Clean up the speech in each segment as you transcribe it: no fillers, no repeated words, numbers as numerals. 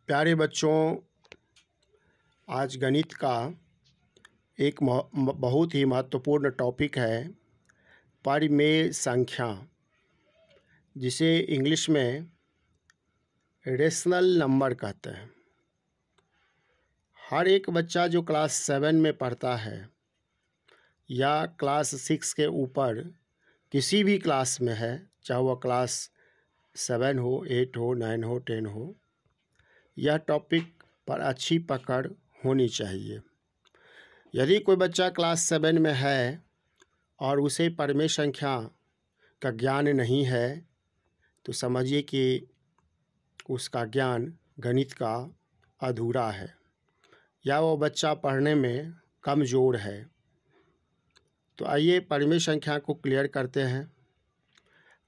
प्यारे बच्चों, आज गणित का एक बहुत ही महत्वपूर्ण टॉपिक है परिमेय संख्या, जिसे इंग्लिश में रेशनल नंबर कहते हैं। हर एक बच्चा जो क्लास 7 में पढ़ता है या क्लास 6 के ऊपर किसी भी क्लास में है, चाहे वह क्लास 7 हो, 8 हो, 9 हो, 10 हो, यह टॉपिक पर अच्छी पकड़ होनी चाहिए। यदि कोई बच्चा क्लास 7 में है और उसे परिमेय संख्या का ज्ञान नहीं है, तो समझिए कि उसका ज्ञान गणित का अधूरा है या वो बच्चा पढ़ने में कमज़ोर है। तो आइए परिमेय संख्या को क्लियर करते हैं।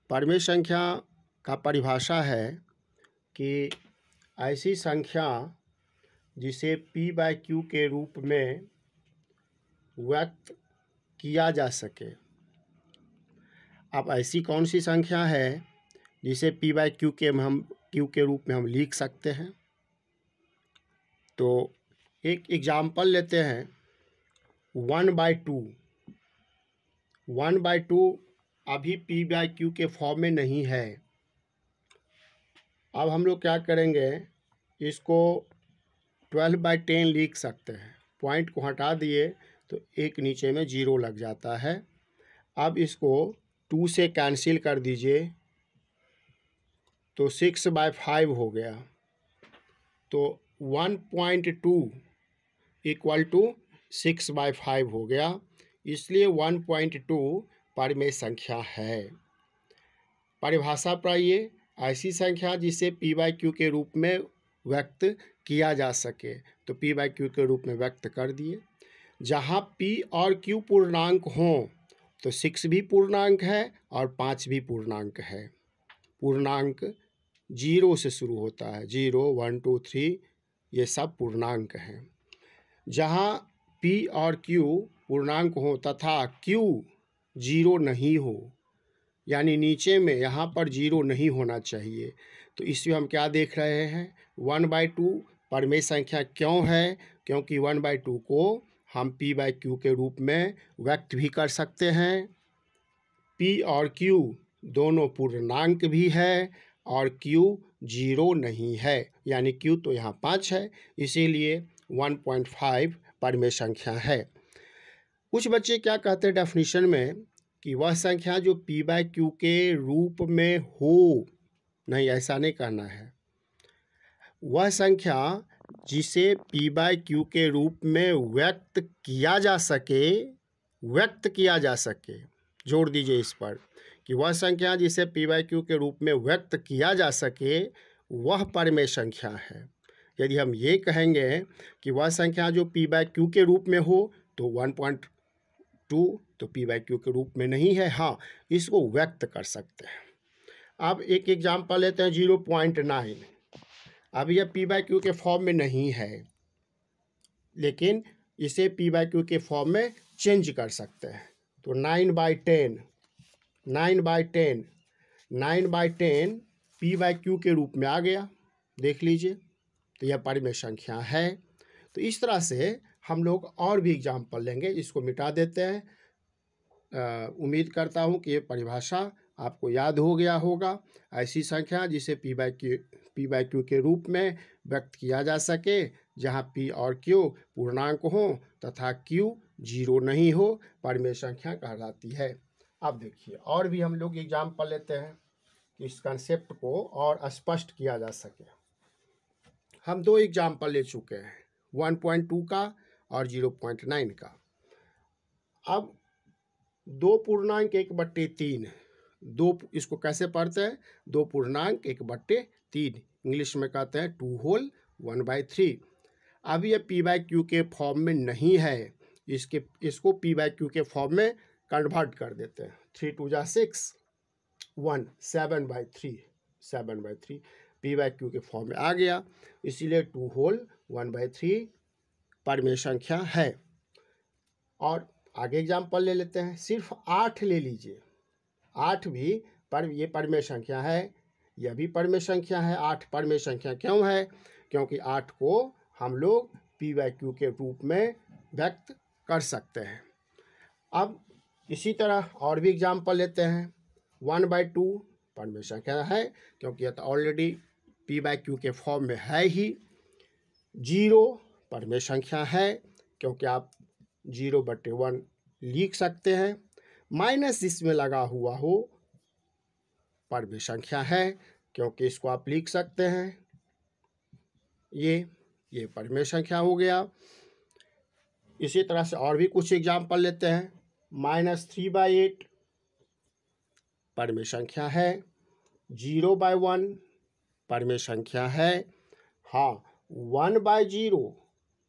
परिमेय संख्या का परिभाषा है कि ऐसी संख्या जिसे p/q के रूप में व्यक्त किया जा सके। अब ऐसी कौन सी संख्या है जिसे p/q के रूप में हम लिख सकते हैं? तो एक एग्जाम्पल लेते हैं, 1/2। 1/2 अभी p/q के फॉर्म में नहीं है। अब हम लोग क्या करेंगे, इसको 12/10 लिख सकते हैं। पॉइंट को हटा दिए तो एक नीचे में 0 लग जाता है। अब इसको 2 से कैंसिल कर दीजिए तो 6/5 हो गया। तो 1.2 इक्वल टू 6/5 हो गया। इसलिए 1.2 परिमेय संख्या है। परिभाषा पाइए, ऐसी संख्या जिसे p/q के रूप में व्यक्त किया जा सके। तो p/q के रूप में व्यक्त कर दिए। जहाँ p और q पूर्णांक हों तो 6 भी पूर्णांक है और 5 भी पूर्णांक है। पूर्णांक 0 से शुरू होता है, 0, 1, 2, 3, ये सब पूर्णांक हैं। जहाँ p और q पूर्णांक हो तथा q 0 नहीं हो, यानी नीचे में यहाँ पर 0 नहीं होना चाहिए, तो इसमें हम क्या देख रहे हैं, 1/2 परिमेय संख्या क्यों है? क्योंकि 1/2 को हम p/q के रूप में व्यक्त भी कर सकते हैं। p और q दोनों पूर्णांक भी है और q 0 नहीं है, यानी q तो यहाँ 5 है, इसीलिए 1.5 परिमेय संख्या है। कुछ बच्चे क्या कहते हैं डेफिनेशन में कि वह संख्या जो p/q के रूप में हो, नहीं, ऐसा नहीं कहना है। वह संख्या जिसे p/q के रूप में व्यक्त किया जा सके, जोड़ दीजिए इस पर कि वह संख्या जिसे p/q के रूप में व्यक्त किया जा सके वह परिमेय संख्या है। यदि हम ये कहेंगे कि वह संख्या जो p/q के रूप में हो तो 1.2 तो p/q के रूप में नहीं है, हाँ, इसको व्यक्त कर सकते हैं। अब एक एग्जाम्पल लेते हैं, 0.9। अब यह p/q के फॉर्म में नहीं है, लेकिन इसे p/q के फॉर्म में चेंज कर सकते हैं। तो 9/10 p/q के रूप में आ गया, देख लीजिए। तो यह परिमेय संख्या है। तो इस तरह से हम लोग और भी एग्जाम्पल लेंगे। इसको मिटा देते हैं। उम्मीद करता हूँ कि ये परिभाषा आपको याद हो गया होगा। ऐसी संख्या जिसे p/q के रूप में व्यक्त किया जा सके, जहाँ p और q पूर्णांक हो तथा q 0 नहीं हो, परिमेय संख्या कहलाती है। अब देखिए और भी हम लोग एग्जाम्पल लेते हैं कि इस कंसेप्ट को और स्पष्ट किया जा सके। हम 2 एग्जाम्पल ले चुके हैं, 1.2 का और 0.9 का। अब 2 पूर्णांक 1/3, इसको कैसे पढ़ते हैं? 2 पूर्णांक 1/3, इंग्लिश में कहते हैं 2 होल 1/3। अब ये p/q के फॉर्म में नहीं है, इसको p/q के फॉर्म में कन्वर्ट कर देते हैं। 3 2 जा 6, 1, 7/3 p/q के फॉर्म में आ गया, इसीलिए 2 होल 1/3 परिमेय संख्या है। और आगे एग्जाम्पल ले लेते हैं, सिर्फ 8 ले लीजिए। 8 भी ये परिमेय संख्या है, यह भी परिमेय संख्या है। 8 परिमेय संख्या क्यों है? क्योंकि 8 को हम लोग पी बाई क्यू के रूप में व्यक्त कर सकते हैं। अब इसी तरह और भी एग्जाम्पल लेते हैं। 1/2 परमेय संख्या है क्योंकि यह तो ऑलरेडी पी बाई क्यू के फॉर्म में है ही। 0 परमेय संख्या है क्योंकि आप 0/1 लिख सकते हैं। माइनस इसमें लगा हुआ हो परमेय संख्या है क्योंकि इसको आप लिख सकते हैं। ये परमेय संख्या हो गया। इसी तरह से और भी कुछ एग्जाम्पल लेते हैं। -3/8 परमेय संख्या है। 0/1 परमेय संख्या है। हाँ, 1/0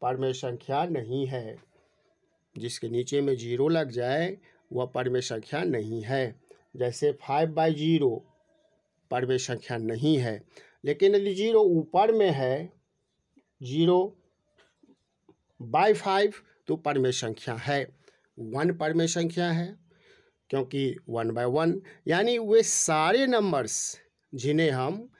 परमेय संख्या नहीं है। जिसके नीचे में 0 लग जाए वह परमेय संख्या नहीं है। जैसे 5/0 परमेय संख्या नहीं है। लेकिन यदि 0 ऊपर में है 0/5 तो परमेय संख्या है। 1 परमेय संख्या है क्योंकि 1/1 यानी वे सारे नंबर्स जिन्हें हम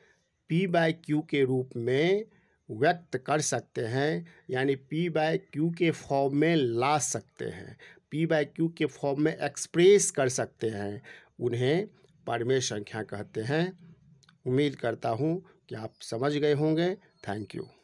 पी बाई क्यू के रूप में व्यक्त कर सकते हैं, यानी पी बाई क्यू के फॉर्म में ला सकते हैं, पी बाई क्यू के फॉर्म में एक्सप्रेस कर सकते हैं, उन्हें परमेय संख्या कहते हैं। उम्मीद करता हूँ कि आप समझ गए होंगे। Thank you.